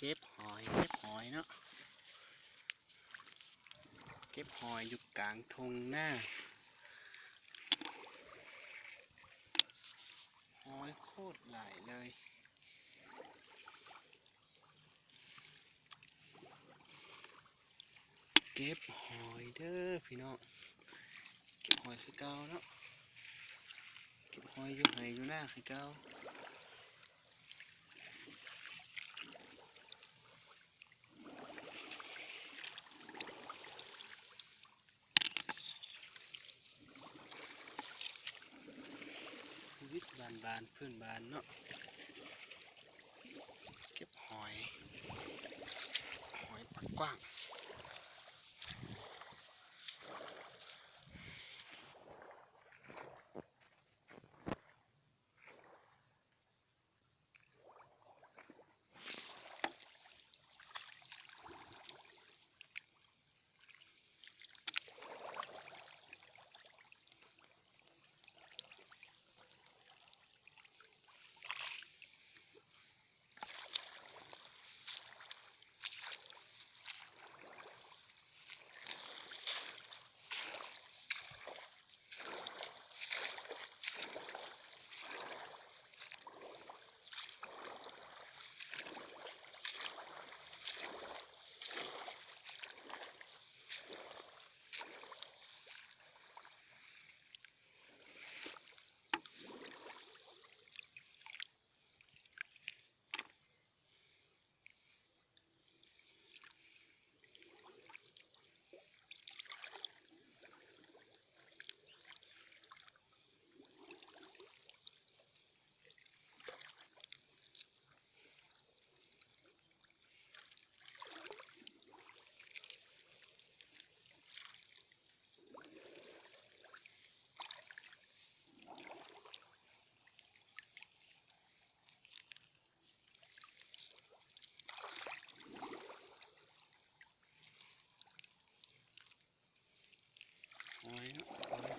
เก็บหอยเนาะเก็บหอยอยู่กลางทุ่งหน้าหอยโคตรหลายเลยเก็บหอยเด้อพี่น้องเก็บหอยคือเก่าเนาะเก็บหอยอยู่ไหอยู่หน้าคือเก่าชีวิตบานๆเพื่อนบานเนาะเก็บหอยปากกว้างหอยเนาะหอย